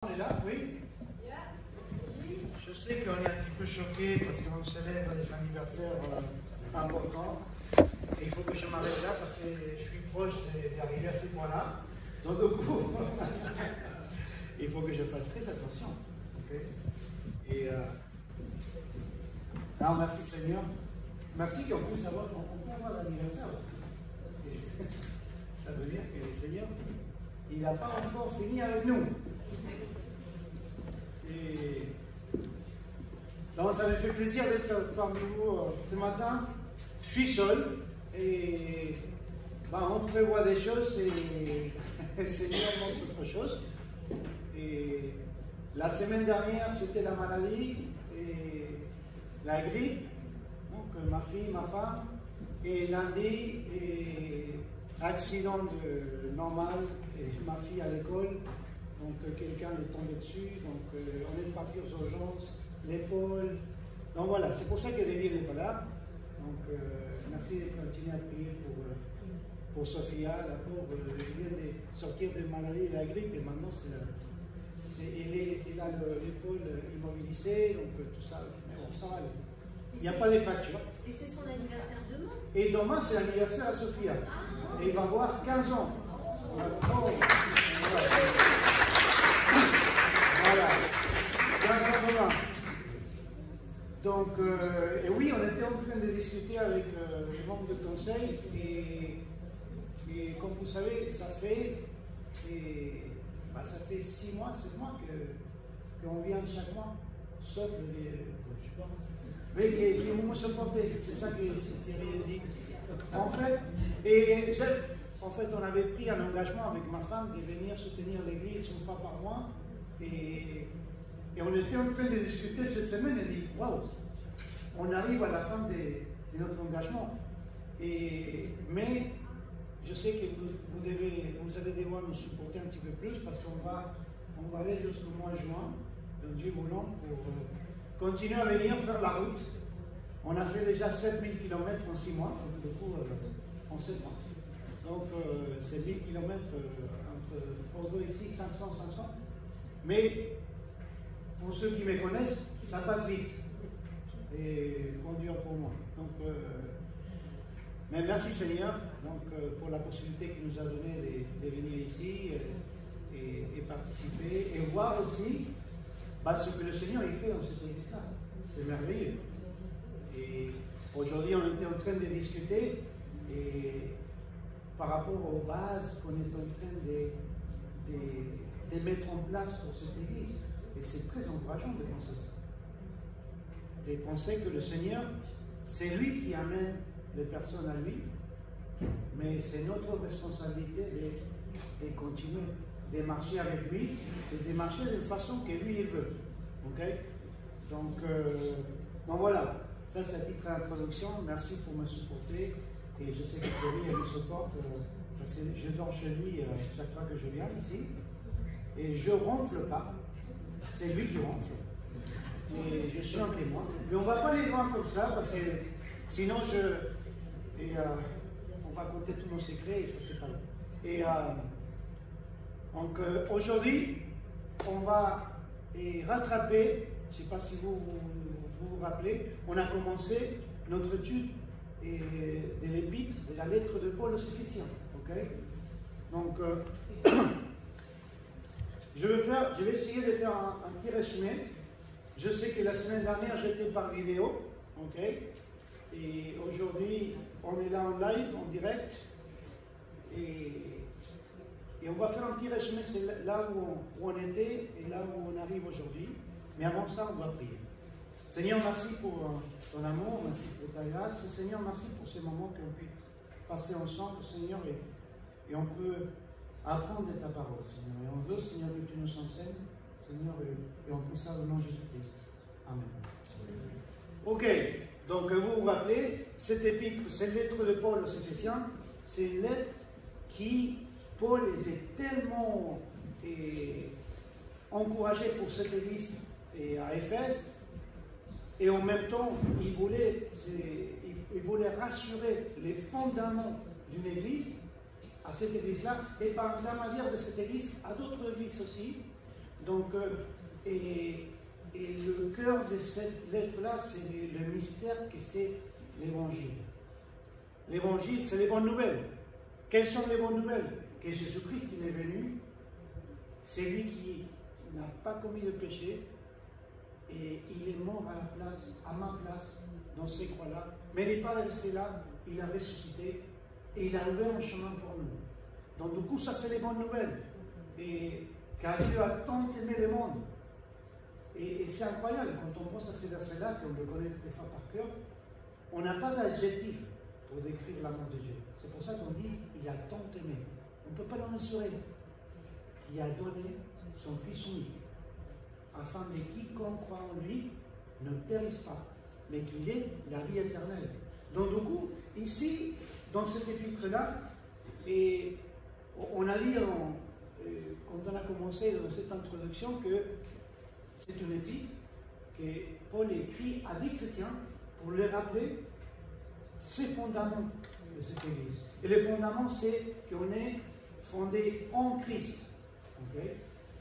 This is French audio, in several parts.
On est là, oui. Je sais qu'on est un petit peu choqué parce qu'on célèbre des anniversaires importants. Et il faut que je m'arrête là parce que je suis proche d'arriver à ces points-là. Donc, du coup, il faut que je fasse très attention. Okay? Et alors, merci Seigneur. Merci qu'on puisse avoir l'anniversaire. Ça veut dire que le Seigneur, il n'a pas encore fini avec nous. Et donc, ça me fait plaisir d'être parmi vous ce matin. Je suis seul et on prévoit des choses et le Seigneur montre autre chose. Et la semaine dernière, c'était la maladie et la grippe. Donc, ma fille, ma femme, et lundi, accident normal, et ma fille à l'école. Donc, quelqu'un est tombé dessus, donc on est parti aux urgences, l'épaule. Donc voilà, c'est pour ça que David n'est pas là. Donc, merci de continuer à prier pour Sophia, la pauvre. Elle vient de sortir de maladie de la grippe et maintenant, elle a l'épaule immobilisée, donc tout ça. Mais bon, ça va aller. Il n'y a pas de fracture. Et c'est son anniversaire demain? Et demain, c'est l'anniversaire à Sophia. Et il va avoir 15 ans. Voilà. 15 ans demain. Donc, et oui, on était en train de discuter avec les membres du conseil. Et comme vous savez, ça fait 6 mois, 7 mois qu'on vient chaque mois. Sauf le support. Mais qui vous me supportez, c'est ça que Thierry dit. En fait, on avait pris un engagement avec ma femme de venir soutenir l'église une fois par mois. Et on était en train de discuter cette semaine et dit waouh, on arrive à la fin de notre engagement. Mais je sais que vous allez devoir nous supporter un petit peu plus parce qu'on va aller jusqu'au mois de juin, donc Dieu voulant, pour continuer à venir faire la route. On a fait déjà 7000 km en 6 mois, donc du coup, en 7 mois. Donc, c'est 1000 km entre Bordeaux ici, 500. Mais, pour ceux qui me connaissent, ça passe vite. Et conduire pour moi. Donc, mais merci Seigneur donc, pour la possibilité qu'il nous a donnée de venir ici et participer et voir aussi ce que le Seigneur il fait dans cette église-là. C'est merveilleux. Et aujourd'hui, on était en train de discuter par rapport aux bases qu'on est en train de mettre en place pour cette église. Et c'est très encourageant de penser ça. De penser que le Seigneur, c'est lui qui amène les personnes à lui, mais c'est notre responsabilité de continuer, de marcher avec lui et de marcher de façon que lui il veut. Okay? Donc voilà, ça c'est à titre d'introduction. Merci pour me supporter et je sais que Thierry elle me supporte parce que je dors chez lui chaque fois que je viens ici et je ronfle pas, c'est lui qui ronfle et je suis un témoin. Mais on ne va pas aller loin comme ça parce que sinon on va compter tous nos secrets et ça c'est pas bon. Et donc aujourd'hui on va rattraper, je ne sais pas si vous rappelez, on a commencé notre étude de l'épître, de la lettre de Paul aux Éphésiens. Okay? Donc, je vais essayer de faire un petit résumé. Je sais que la semaine dernière, j'étais par vidéo. Okay? Et aujourd'hui, on est là en live, en direct. Et on va faire un petit résumé, c'est là où on était et là où on arrive aujourd'hui. Mais avant ça, on va prier. Seigneur, merci pour ton amour, merci pour ta grâce. Seigneur, merci pour ces moments qu'on peut passer ensemble, Seigneur, et on peut apprendre de ta parole, Seigneur. Et on veut, Seigneur, que tu nous enseignes, Seigneur, et on prie ça au nom de Jésus-Christ. Amen. Ok, donc vous vous rappelez, cette épître, cette lettre de Paul aux Éphésiens, c'est une lettre qui, Paul était tellement encouragé pour cette église à Éphèse, et en même temps, il voulait rassurer les fondements d'une église, à cette église-là, et par l'intermédiaire de cette église, à d'autres églises aussi, Donc, et le cœur de cette lettre-là, c'est le mystère que c'est l'Évangile. L'Évangile, c'est les bonnes nouvelles. Quelles sont les bonnes nouvelles? Que Jésus-Christ, il est venu, c'est lui qui n'a pas commis de péché, et il est mort à la place, à ma place, dans ces croix-là. Mais il n'est pas resté là, il a ressuscité, et il a ouvert un chemin pour nous. Donc du coup, ça c'est les bonnes nouvelles. Et car Dieu a tant aimé le monde. Et c'est incroyable, quand on pense à ces versets-là, qu'on le connaît des fois par cœur, on n'a pas d'adjectif pour décrire l'amour de Dieu. C'est pour ça qu'on dit, il a tant aimé. On ne peut pas l'en mesurer. Qui a donné son Fils unique, afin que quiconque croit en lui ne périsse pas, mais qu'il ait la vie éternelle. Donc du coup, ici, dans cet épître-là, et on a dit, quand on a commencé dans cette introduction, que c'est une épître que Paul écrit à des chrétiens pour leur rappeler ces fondements de cette Église. Et le fondament, c'est qu'on est fondé en Christ. Okay?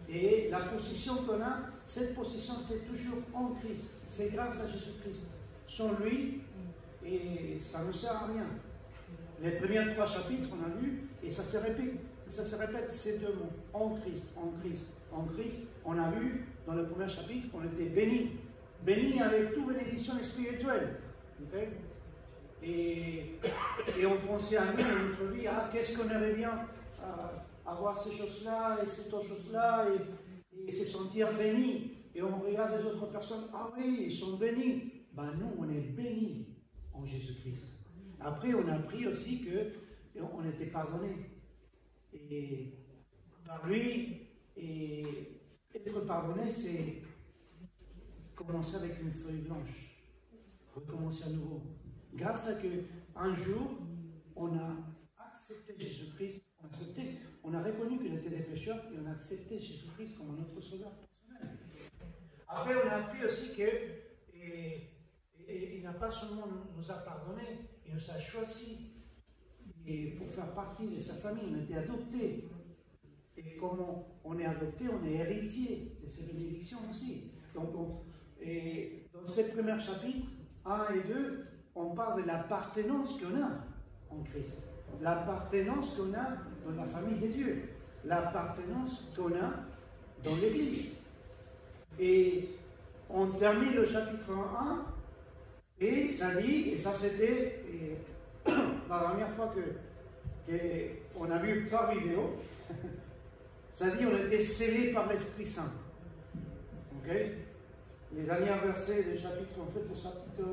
Et la position qu'on a, cette position, c'est toujours en Christ. C'est grâce à Jésus-Christ. Sans lui, et ça ne sert à rien. Les premiers 3 chapitres, on a vu, et ça se répète ces 2 mots. En Christ, en Christ, en Christ. On a vu dans le premier chapitre qu'on était bénis. Bénis avec toute bénédiction spirituelle. Okay? Et on pensait à nous, dans notre vie, ah, qu'est-ce qu'on aimerait bien avoir ces choses-là et cette autre chose-là et se sentir béni. Et on regarde les autres personnes, ah oui, ils sont bénis. Ben nous, on est bénis en Jésus-Christ. Après, on a appris aussi qu'on était pardonné. Et par lui, et être pardonné, c'est commencer avec une feuille blanche. Recommencer à nouveau. Grâce à qu'un jour, on a accepté Jésus-Christ, on a reconnu qu'il était des pécheurs et on a accepté Jésus-Christ comme notre sauveur personnel. Après, on a appris aussi qu'il n'a pas seulement nous a pardonné, il nous a choisi et pour faire partie de sa famille. On a été adoptés. Et comme on est adopté, on est héritier de ces bénédictions aussi. Donc, et dans ces premiers chapitres, 1 et 2, on parle de l'appartenance qu'on a en Christ. L'appartenance qu'on a dans la famille de Dieu. L'appartenance qu'on a dans l'Église. Et on termine le chapitre 1 et ça dit, et ça c'était la dernière fois qu'on a vu par vidéo, ça dit on était scellés par l'Esprit Saint. Ok? Les derniers versets du chapitre, en fait, le chapitre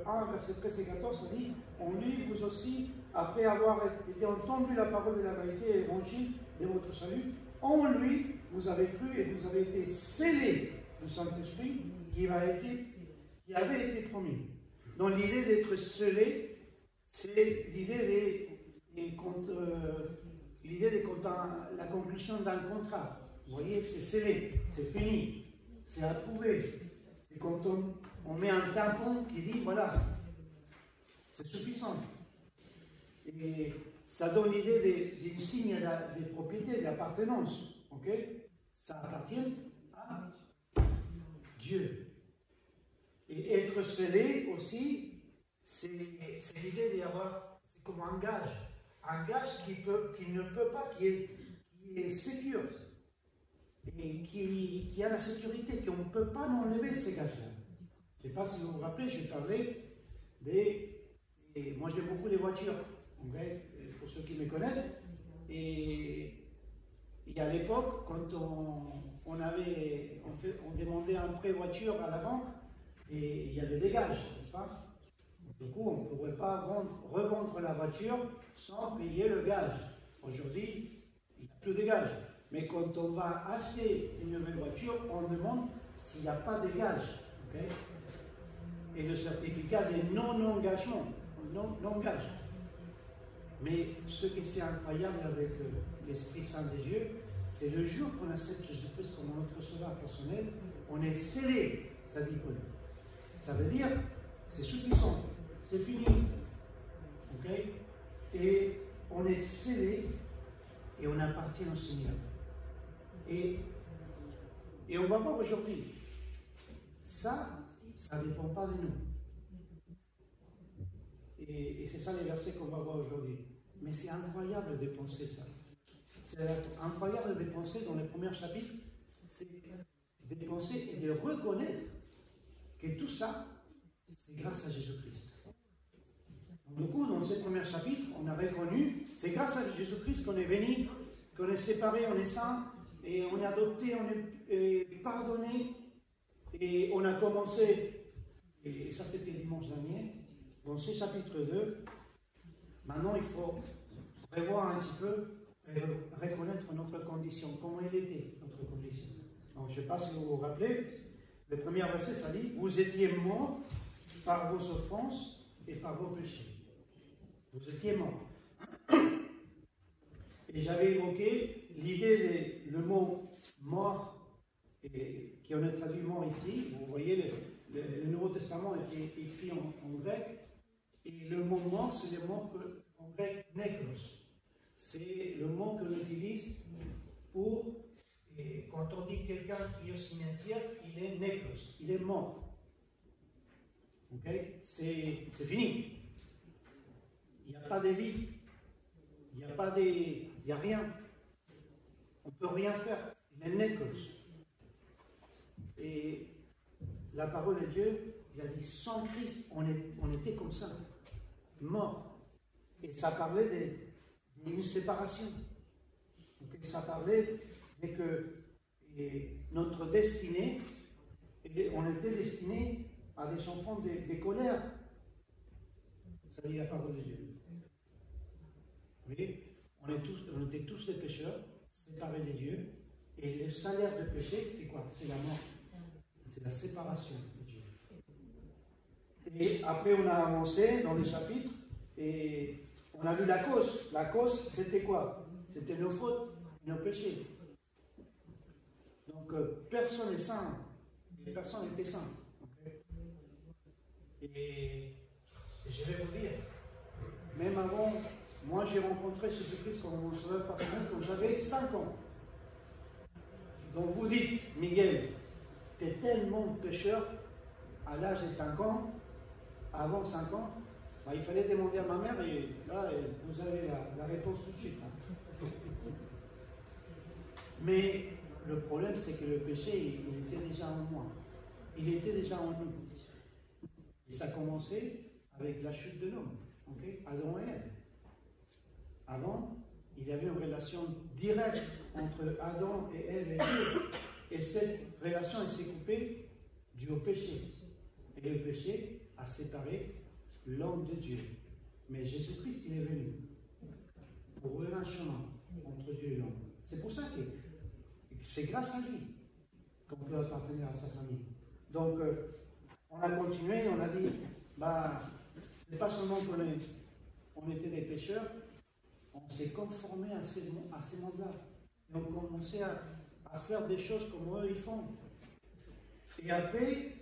1, verset 13 et 14, ça dit, on lit vous aussi, après avoir été entendu la parole de la vérité et l'évangile de votre salut, en lui, vous avez cru et vous avez été scellés du Saint-Esprit qui avait été promis. Donc l'idée d'être scellé, c'est l'idée de la conclusion d'un contrat. Vous voyez, c'est scellé, c'est fini, c'est approuvé. Et quand on met un tampon qui dit, voilà, c'est suffisant. Et ça donne l'idée d'une signe de propriété, d'appartenance. Ok? Ça appartient à Dieu. Et être scellé aussi, c'est l'idée d'avoir, c'est comme un gage. Un gage qui ne peut pas, qui est sécure. Et qui a la sécurité, qu'on ne peut pas enlever ces gages-là. Je ne sais pas si vous vous rappelez, je parlais et moi j'aime beaucoup les voitures, okay, pour ceux qui me connaissent. Et à l'époque, quand on demandait un prêt voiture à la banque, et il y avait des gages, n'est-ce pas? Du coup, on ne pourrait pas revendre la voiture sans payer le gage. Aujourd'hui, il n'y a plus de gages. Mais quand on va acheter une nouvelle voiture, on demande s'il n'y a pas de gage. Okay? Et le certificat de non-engagement, non-gage. Mais ce qui est incroyable avec l'Esprit Saint de Dieu, c'est le jour qu'on accepte Jésus-Christ comme notre sauveur personnel, on est scellé, ça dit Paul. Ça veut dire, c'est suffisant, c'est fini. Okay? Et on est scellé et on appartient au Seigneur. Et Et on va voir aujourd'hui, ça ne dépend pas de nous. Et c'est ça les versets qu'on va voir aujourd'hui. Mais c'est incroyable de penser ça. C'est incroyable de penser dans le premier chapitre, c'est de penser et de reconnaître que tout ça, c'est grâce à Jésus-Christ. Du coup, dans ce premier chapitre, on a reconnu, c'est grâce à Jésus-Christ qu'on est béni, qu'on est séparé, on est saint, et on est adopté, on est pardonné, et on a commencé, et ça c'était dimanche dernier, dans ce chapitre 2, maintenant il faut revoir un petit peu, reconnaître notre condition, comment elle était, notre condition. Donc je ne sais pas si vous vous rappelez, le premier verset, ça dit, vous étiez morts par vos offenses et par vos péchés. Vous étiez morts. Et j'avais évoqué l'idée le mot mort, qui on a traduit mort ici. Vous voyez, le Nouveau Testament est écrit en grec. Et le mot mort, c'est le mot en grec nekros. C'est le mot qu'on utilise pour, quand on dit quelqu'un qui est au cimetière, il est nekros, il est mort. Ok? C'est fini. Il n'y a pas de vie. Il n'y a rien. On ne peut rien faire. Il est nekros. Et la parole de Dieu, il a dit, sans Christ, on était comme ça, mort. Et ça parlait d'une séparation. Okay? Ça parlait de que notre destinée, on était destiné à des enfants de colère. Ça dit la parole de Dieu. Vous voyez, on était tous des pécheurs, séparés de Dieu, et le salaire de péché, c'est quoi? C'est la mort. C'est la séparation de Dieu. Et après, on a avancé dans les chapitres, et on a vu la cause. La cause, c'était quoi? C'était nos fautes, nos péchés. Donc, personne n'est saint. Et personne n'était saint. Okay? Et je vais vous dire, même avant, moi j'ai rencontré Jésus-Christ comme mon sauveur personnel quand j'avais 5 ans. Donc vous dites, Miguel, tu es tellement pécheur à l'âge de 5 ans, avant 5 ans, bah, il fallait demander à ma mère et là, vous avez la réponse tout de suite. Hein. Mais le problème, c'est que le péché, il était déjà en moi. Il était déjà en nous. Et ça a commencé avec la chute de l'homme, okay? Adam et Ève. Avant, il y avait une relation directe entre Adam et Ève et Dieu. Et cette relation, elle s'est coupée dû au péché. Et le péché a séparé l'homme de Dieu. Mais Jésus-Christ, il est venu pour ouvrir un chemin entre Dieu et l'homme. C'est pour ça que c'est grâce à lui qu'on peut appartenir à sa famille. Donc, on a continué, on a dit, bah, c'est pas seulement qu'on était des pécheurs, on s'est conformé à ces mondes-là. Et on commençait à faire des choses comme eux, ils font. Et après,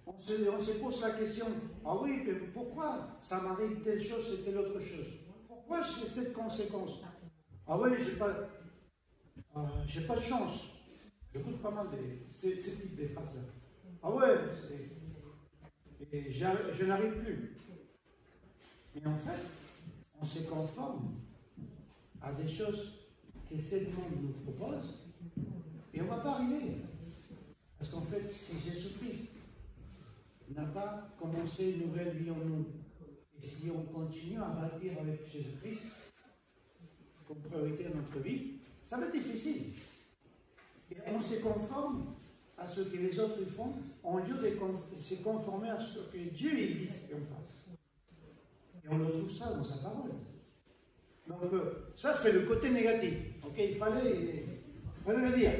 on se pose la question, ah oui, mais pourquoi ça m'arrive telle chose et telle autre chose? Pourquoi j'ai cette conséquence? Ah oui, j'ai pas de chance. J'écoute pas mal ces types de phrases-là. Ah ouais, je n'arrive plus. Mais en fait, on se conforme à des choses que ce monde nous propose et on ne va pas arriver. Parce qu'en fait, si Jésus-Christ n'a pas commencé une nouvelle vie en nous, et si on continue à bâtir avec Jésus-Christ comme priorité à notre vie, ça va être difficile. Et on se conforme à ce que les autres font, au lieu de se conformer à ce que Dieu dit qu'on fasse. Et on retrouve ça dans sa parole. Donc, ça, c'est le côté négatif. Okay? Il fallait le dire.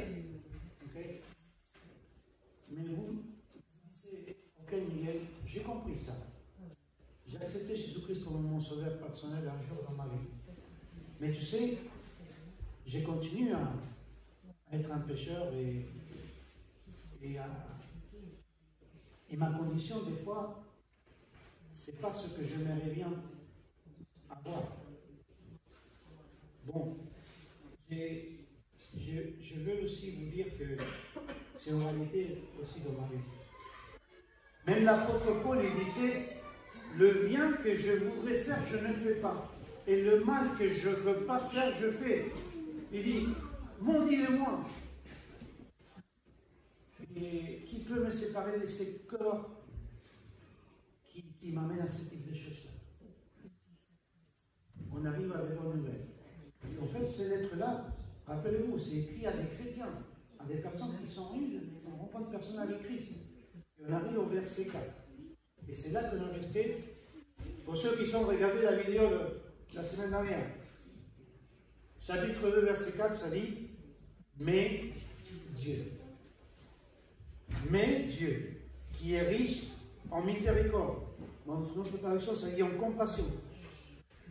Okay? Mais vous, ok, Miguel, j'ai compris ça. J'ai accepté Jésus-Christ comme mon sauveur personnel un jour dans ma vie. Mais tu sais, j'ai continué à être un pécheur et ma condition, des fois, c'est pas ce que j'aimerais bien avoir. Bon, j'ai je veux aussi vous dire que c'est une réalité aussi dans ma vie. Même l'apôtre Paul, il disait, le bien que je voudrais faire, je ne fais pas. Et le mal que je ne veux pas faire, je fais. Il dit, maudit de moi. Et qui peut me séparer de ces corps qui m'amènent à ce type de choses-là? On arrive à des bonnes nouvelles. Parce qu'en fait, ces lettres-là, rappelez-vous, c'est écrit à des chrétiens, à des personnes qui sont unies, on rencontre personne avec Christ. Et on arrive au verset 4. Et c'est là qu'on est resté. Pour ceux qui sont regardés la vidéo la semaine dernière, chapitre 2, verset 4, ça dit, mais Dieu, qui est riche en miséricorde. Dans notre traduction, ça dit en compassion.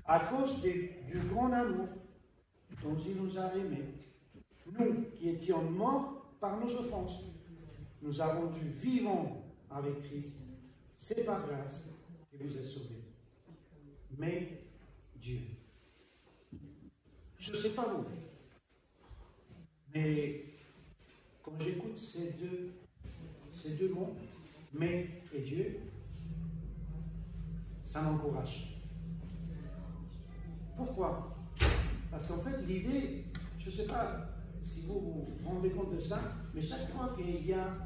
À cause du grand amour dont il nous a aimés, nous qui étions morts par nos offenses, nous avons dû vivre avec Christ. C'est par grâce que vous êtes sauvés. Mais Dieu. Je ne sais pas vous, mais quand j'écoute ces deux mots, mais et Dieu, ça m'encourage. Pourquoi? Parce qu'en fait, l'idée, je ne sais pas si vous vous rendez compte de ça, mais chaque fois qu'il y a,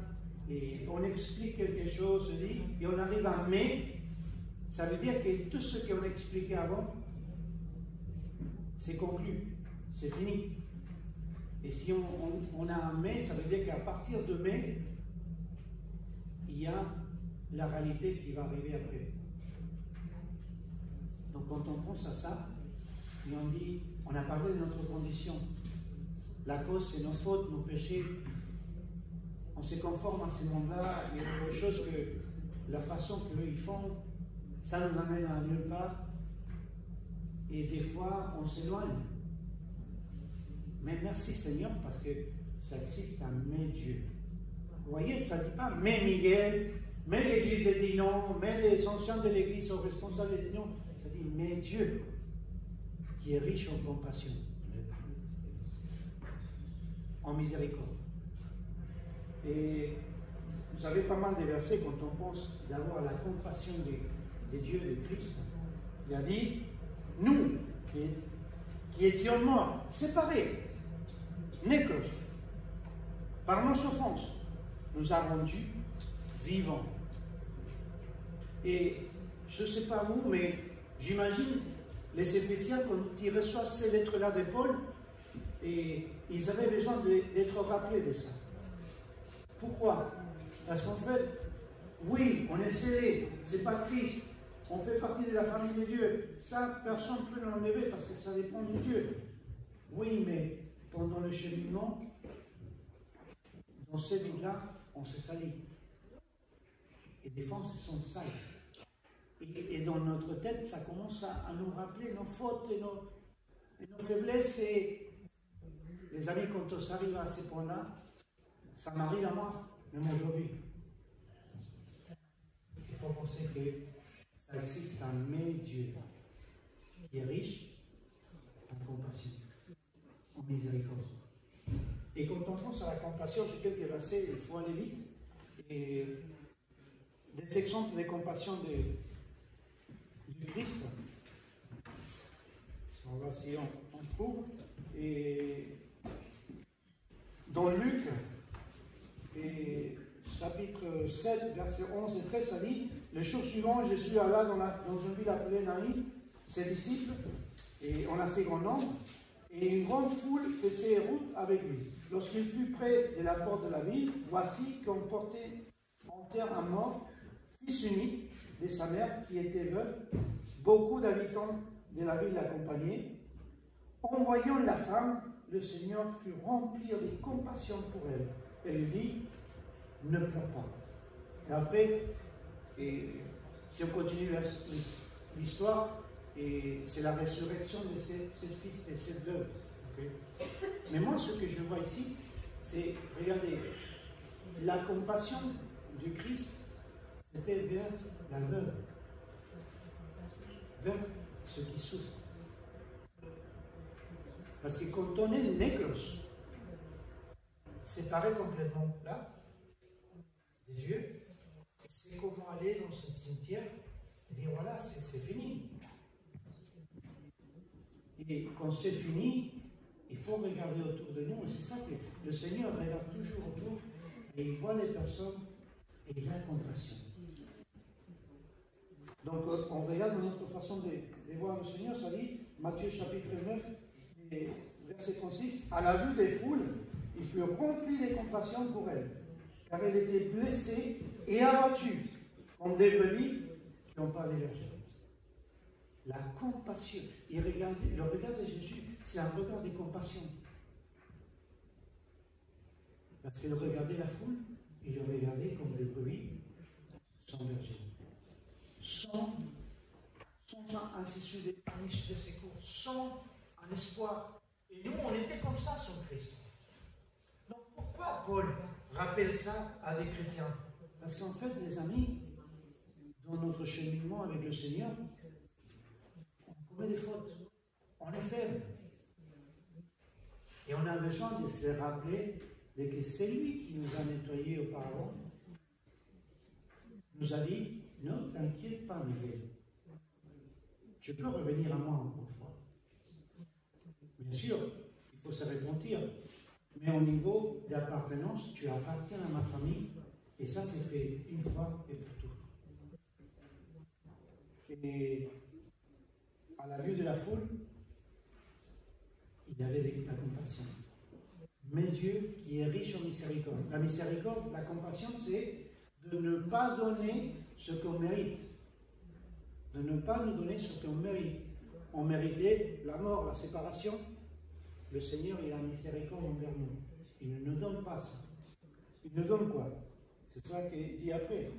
et on explique quelque chose, et on arrive à mais, ça veut dire que tout ce qu'on a expliqué avant, c'est conclu, c'est fini. Et si on a un mais, ça veut dire qu'à partir de mais, il y a la réalité qui va arriver après. Donc quand on pense à ça, et on dit, on a parlé de notre condition. La cause, c'est nos fautes, nos péchés. On se conforme à ces mondes-là. Il y a autre chose que la façon qu'eux ils font, ça nous amène à nulle part. Et des fois, on s'éloigne. Mais merci Seigneur, parce que ça existe un mais Dieu. Vous voyez, ça ne dit pas mais Miguel, mais l'Église dit non, mais les anciens de l'Église sont responsables de non. Ça dit mais Dieu, qui est riche en compassion, en miséricorde. Et vous avez pas mal de versets quand on pense d'abord à la compassion de Dieu, de Christ. Il a dit, nous, qui étions morts, séparés, nécros, par nos offenses, nous a rendus vivants. Et je ne sais pas vous, mais j'imagine les Éphésiens, quand ils reçoivent ces lettres-là de Paul, et ils avaient besoin d'être rappelés de ça. Pourquoi? Parce qu'en fait, oui, on est scellé, c'est pas Christ, on fait partie de la famille de Dieu. Ça, personne ne peut l'enlever parce que ça dépend de Dieu. Oui, mais pendant le cheminement, dans ces vies-là, on se salit. Et des fois, on se sent sale. Et dans notre tête, ça commence à nous rappeler nos fautes et nos faiblesses. Et les amis, quand on arrive à ces points-là, ça m'arrive à moi, même aujourd'hui. Il faut penser que ça existe un mais Dieu qui est riche en compassion, en miséricorde. Et quand on pense à la compassion, j'ai quelques versets, il faut aller vite. Et des exemples de compassion du Christ. On va si on trouve. Et dans Luc, et chapitre 7, versets 11 et 13, ça dit, le jour suivant, Jésus alla dans une ville appelée Naïm, ses disciples, et en assez grand nombre, et une grande foule faisait route avec lui. Lorsqu'il fut près de la porte de la ville, voici qu'on portait en terre un mort, fils unique de sa mère qui était veuve. Beaucoup d'habitants de la ville l'accompagnaient. En voyant la femme, le Seigneur fut rempli de compassion pour elle. Elle lui dit, ne pleure pas. Et après, si on continue l'histoire, c'est la résurrection de ce fils et cette veuve. Okay? Mais moi, ce que je vois ici, c'est, regardez, la compassion du Christ, c'était vers la veuve, vers ceux qui souffrent. Parce que quand on est nécros, séparé complètement là des dieux. C'est comment aller dans ce cimetière et dire voilà, c'est fini. Et quand c'est fini, il faut regarder autour de nous, et c'est ça que le Seigneur regarde toujours autour, et il voit les personnes, et il a compassion. Donc on regarde notre façon de voir le Seigneur, ça dit, Matthieu chapitre 9, et verset 36, à la vue des foules, il fut rempli de compassion pour elle, car elle était blessée et abattue, comme des brebis qui n'ont pas d'énergie. La compassion. Et regardez, le regard de Jésus, c'est un regard de compassion. Parce qu'il regardait la foule, il le regardait comme des brebis sans berger. Sans un issue de secours, sans un espoir. Et nous, on était comme ça sans Christ. Donc pourquoi Paul rappelle ça à des chrétiens? Parce qu'en fait, les amis, dans notre cheminement avec le Seigneur, on commet des fautes, on est faible. Et on a besoin de se rappeler que c'est lui qui nous a nettoyés auparavant. Nous a dit, ne t'inquiète pas, Miguel. Tu peux revenir à moi encore une fois. Bien sûr, il faut se repentir. Mais au niveau d'appartenance, tu appartiens à ma famille. Et ça, c'est fait une fois et pour tout. Et à la vue de la foule, il y avait la compassion. Mais Dieu qui est riche en miséricorde. La miséricorde, la compassion, c'est de ne pas donner ce qu'on mérite. De ne pas nous donner ce qu'on mérite. On méritait la mort, la séparation. Le Seigneur, il a miséricorde envers nous. Il ne nous donne pas ça. Il nous donne quoi? C'est ça qu'il dit après.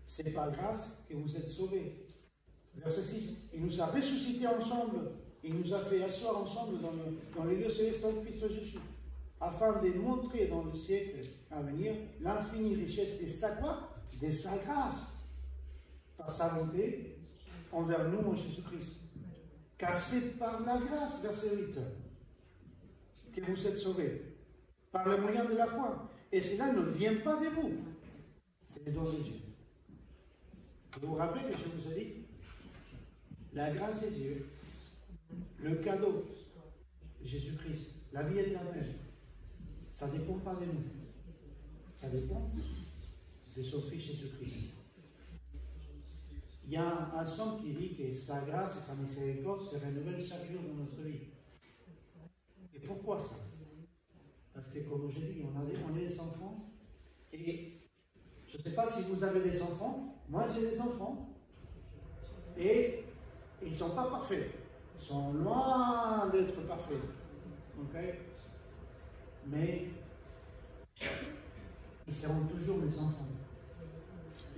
C'est par grâce que vous êtes sauvés. Verset 6. Il nous a ressuscités ensemble. Il nous a fait asseoir ensemble dans les lieux célestes en Christ Jésus, afin de montrer dans le siècle à venir l'infinie richesse de sa quoi? De sa grâce, par sa bonté envers nous en Jésus-Christ. Car c'est par la grâce, verset 8, que vous êtes sauvés, par le moyen de la foi. Et cela ne vient pas de vous, c'est le don de Dieu. Vous vous rappelez que je vous ai dit, la grâce de Dieu, le cadeau de Jésus-Christ, la vie éternelle, ça ne dépend pas de nous. Ça dépend de son Fils Jésus-Christ. Il y a un psaume qui dit que sa grâce et sa miséricorde se renouvellent chaque jour dans notre vie. Et pourquoi ça? Parce que, comme je dis, on est des enfants. Et je ne sais pas si vous avez des enfants. Moi, j'ai des enfants. Et ils ne sont pas parfaits. Ils sont loin d'être parfaits. Okay? Mais ils seront toujours mes enfants.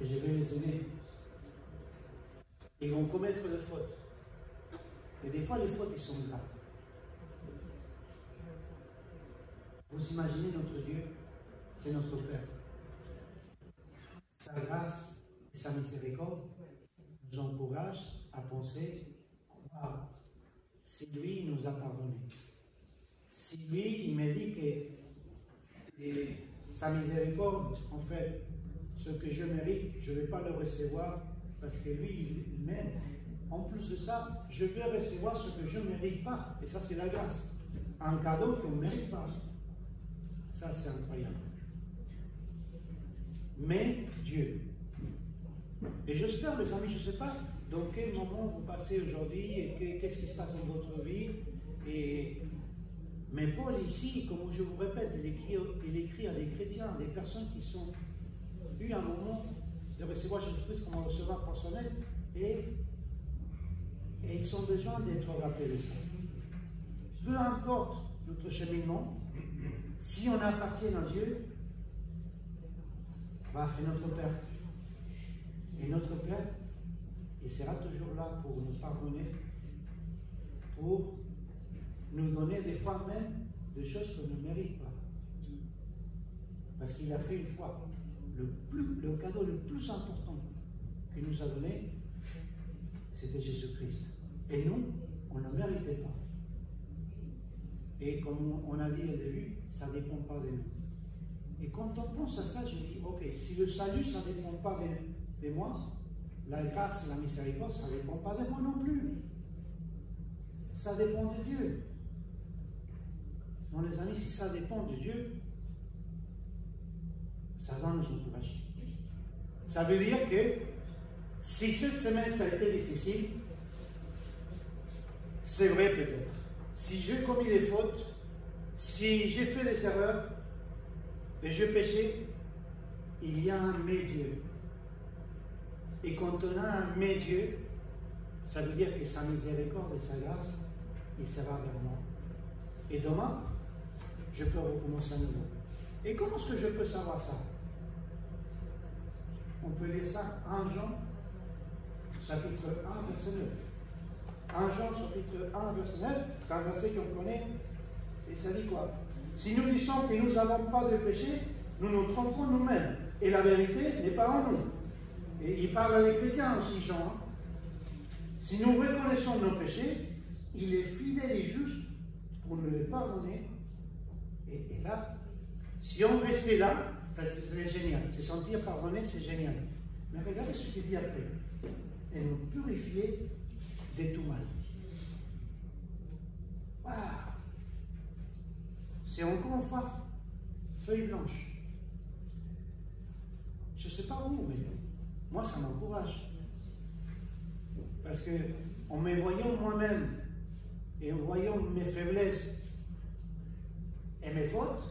Et je vais les aimer. Ils vont commettre des fautes. Et des fois, les fautes, ils sont graves. Vous imaginez notre Dieu, c'est notre Père. Sa grâce et sa miséricorde nous encouragent à penser, wow, si lui nous a pardonné, si lui, il me dit que sa miséricorde, en fait, ce que je mérite, je ne vais pas le recevoir parce que lui, il m'aime. En plus de ça, je vais recevoir ce que je ne mérite pas. Et ça, c'est la grâce. Un cadeau qu'on ne mérite pas. Ça, c'est incroyable. Mais Dieu. Et j'espère, mes amis, je ne sais pas dans quel moment vous passez aujourd'hui et qu'est-ce qui se passe dans votre vie. Mais Paul, ici, comme je vous répète, il écrit à des chrétiens, des personnes qui sont eu un moment de recevoir Jésus-Christ comme un receveur personnel et ils ont besoin d'être rappelés de ça. Peu importe notre cheminement, si on appartient à Dieu, bah, c'est notre Père. Et notre Père, il sera toujours là pour nous pardonner, pour nous donner des fois même des choses qu'on ne mérite pas. Parce qu'il a fait une fois. Le cadeau le plus important qu'il nous a donné, c'était Jésus-Christ. Et nous, on ne méritait pas. Et comme on a dit au début, ça ne dépend pas de nous. Et quand on pense à ça, je dis, ok, si le salut, ça ne dépend pas de moi, la grâce, la miséricorde, ça ne dépend pas de moi non plus. Ça dépend de Dieu. Bon, les amis, si ça dépend de Dieu, ça va nous encourager. Ça veut dire que si cette semaine, ça a été difficile, c'est vrai peut-être. Si j'ai commis des fautes, si j'ai fait des erreurs, et je péchais, il y a un mais Dieu. Et quand on a un mais Dieu, ça veut dire que sa miséricorde et sa grâce, il sera vers moi. Et demain, je peux recommencer à nouveau. Et comment est-ce que je peux savoir ça? On peut lire ça 1 Jean, chapitre 1, verset 9. 1 Jean, chapitre 1, verset 9, c'est un verset qu'on connaît, et ça dit quoi? Si nous disons que nous n'avons pas de péché, nous nous trompons nous-mêmes, et la vérité n'est pas en nous. Et il parle à les chrétiens aussi, Jean. Si nous reconnaissons nos péchés, il est fidèle et juste pour nous les pardonner. Et là, si on restait là, ça serait génial. Se sentir pardonné, c'est génial. Mais regardez ce qu'il dit après. Et nous purifier de tout mal. Waouh! C'est encore une fois feuille blanche. Je ne sais pas où, mais moi, ça m'encourage. Parce que, en me voyant moi-même et en voyant mes faiblesses et mes fautes,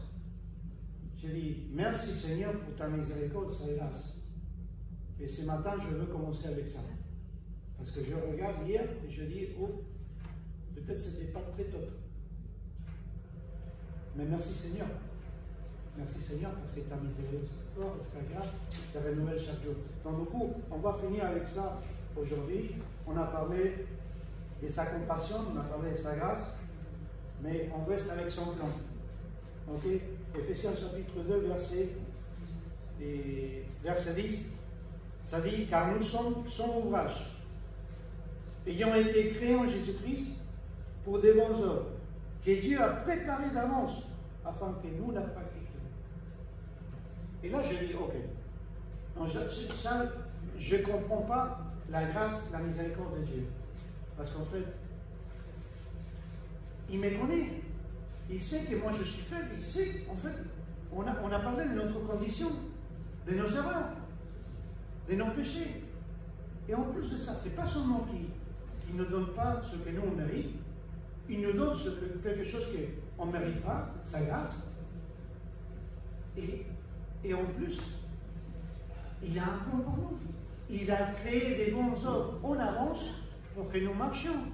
je dis merci Seigneur pour ta miséricorde, sa grâce. Et ce matin, je veux commencer avec ça. Parce que je regarde hier et je dis, oh, peut-être ce n'était pas très top. Mais merci Seigneur. Merci Seigneur parce que ta miséricorde, ta grâce, ça renouvelle chaque jour. Donc du coup, on va finir avec ça aujourd'hui. On a parlé de sa compassion, on a parlé de sa grâce, mais on reste avec son plan. Ok? Éphésiens chapitre 2, verset 10, ça dit, car nous sommes son ouvrage, ayant été créés en Jésus-Christ pour des bons œuvres, que Dieu a préparés d'avance, afin que nous la pratiquions. Et là, je dis, ok, donc, je ne comprends pas la grâce, la miséricorde de Dieu. Parce qu'en fait, il me connaît. Il sait que moi je suis faible. Il sait, en fait, on a parlé de notre condition, de nos erreurs, de nos péchés. Et en plus de ça, ce n'est pas seulement qu'il ne nous donne pas ce que nous on mérite, il nous donne quelque chose qu'on ne mérite pas, sa grâce. Et en plus, il a un plan pour nous. Il a créé des bonnes œuvres en avance pour que nous marchions.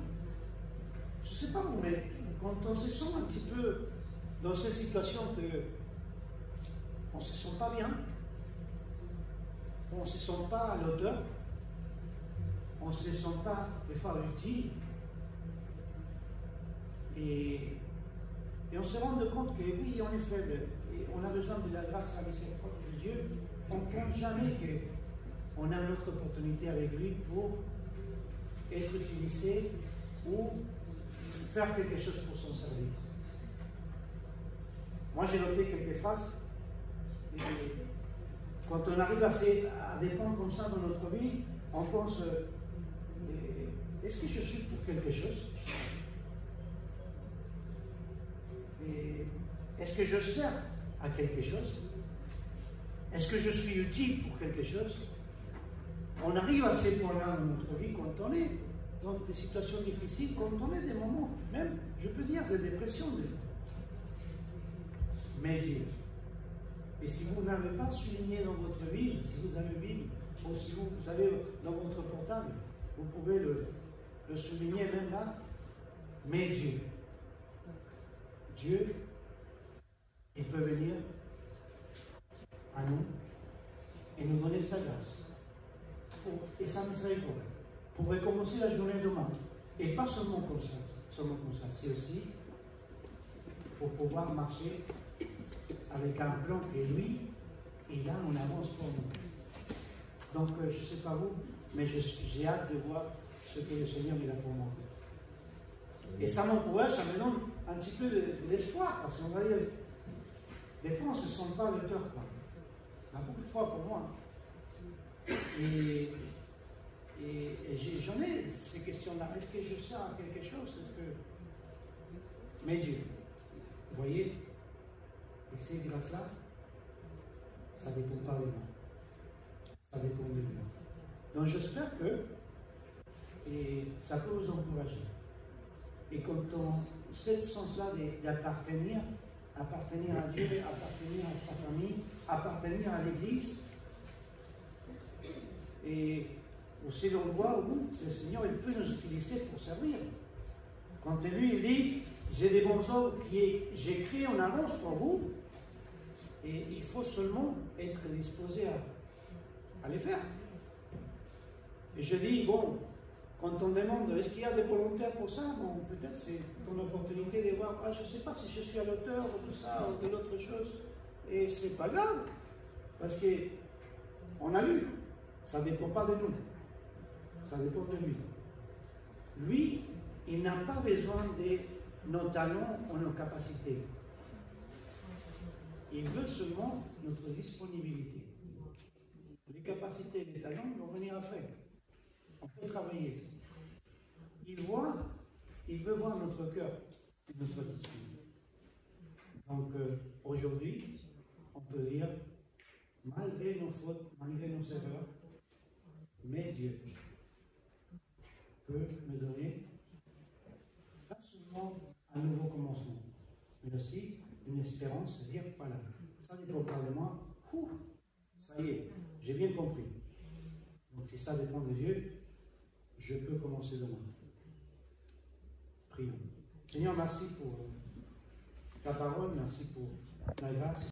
Je ne sais pas vous, mais quand on se sent un petit peu dans cette situation que on ne se sent pas bien, on ne se sent pas à l'auteur, on ne se sent pas des fois utile, et on se rend compte que oui, on est faible, et on a besoin de la grâce et de la miséricorde de Dieu. On ne pense jamais qu'on a notre opportunité avec lui pour être utilisé ou faire quelque chose pour son service. Moi, j'ai noté quelques phrases. Et quand on arrive à dépendre comme ça dans notre vie, on pense, est-ce que je suis pour quelque chose? Est-ce que je sers à quelque chose? Est-ce que je suis utile pour quelque chose? On arrive à ces points-là dans notre vie quand on est dans des situations difficiles, quand on est des moments, même, je peux dire, de dépression des fois. Mais Dieu. Et si vous n'avez pas souligné dans votre Bible, si vous avez une Bible, ou si vous avez dans votre portable, vous pouvez le souligner même là. Mais Dieu. Dieu, il peut venir à nous et nous donner sa grâce et sa miséricorde pour recommencer la journée demain. Et pas seulement comme ça, c'est aussi pour pouvoir marcher avec un plan que lui, il a en avance pour nous. Donc, je ne sais pas vous, mais j'ai hâte de voir ce que le Seigneur il a pour moi. Et ça m'encourage, ça me donne un petit peu de l'espoir, parce qu'on va dire, des fois on ne se sent pas le cœur plein. Il y a beaucoup de fois pour moi. Et j'en ai ces questions-là. Est-ce que je sers à quelque chose? Est-ce que... Mais Dieu, vous voyez, et ces grâces-là, ça ne dépend pas de moi. Ça dépend de Dieu. Donc j'espère que ça peut vous encourager. Et quand on, ce sens-là d'appartenir, appartenir à Dieu, appartenir à sa famille, appartenir à l'Église, et aussi l'endroit où le Seigneur il peut nous utiliser pour servir. Quand lui il dit, j'ai des bons œuvres que j'ai créés en avance pour vous, et il faut seulement être disposé à les faire. Et je dis, bon, quand on demande, est-ce qu'il y a des volontaires pour ça? Bon, peut-être c'est ton opportunité de voir, je ne sais pas si je suis à l'auteur de ça ou de l'autre chose. Et c'est pas grave, parce qu'on a lu, ça ne dépend pas de nous, ça dépend de lui. Lui, il n'a pas besoin de nos talents ou nos capacités. Il veut seulement notre disponibilité. Les capacités et les talents vont venir après. On peut travailler. Il veut voir notre cœur, notre attitude. Donc aujourd'hui, on peut dire, malgré nos fautes, malgré nos erreurs, mais Dieu peut me donner pas seulement un nouveau commencement, mais aussi une espérance, c'est-à-dire, voilà, ça dépend pas de moi, ça y est, j'ai bien compris. Donc si ça dépend de Dieu, je peux commencer demain. Prions. Seigneur, merci pour ta parole, merci pour ta grâce.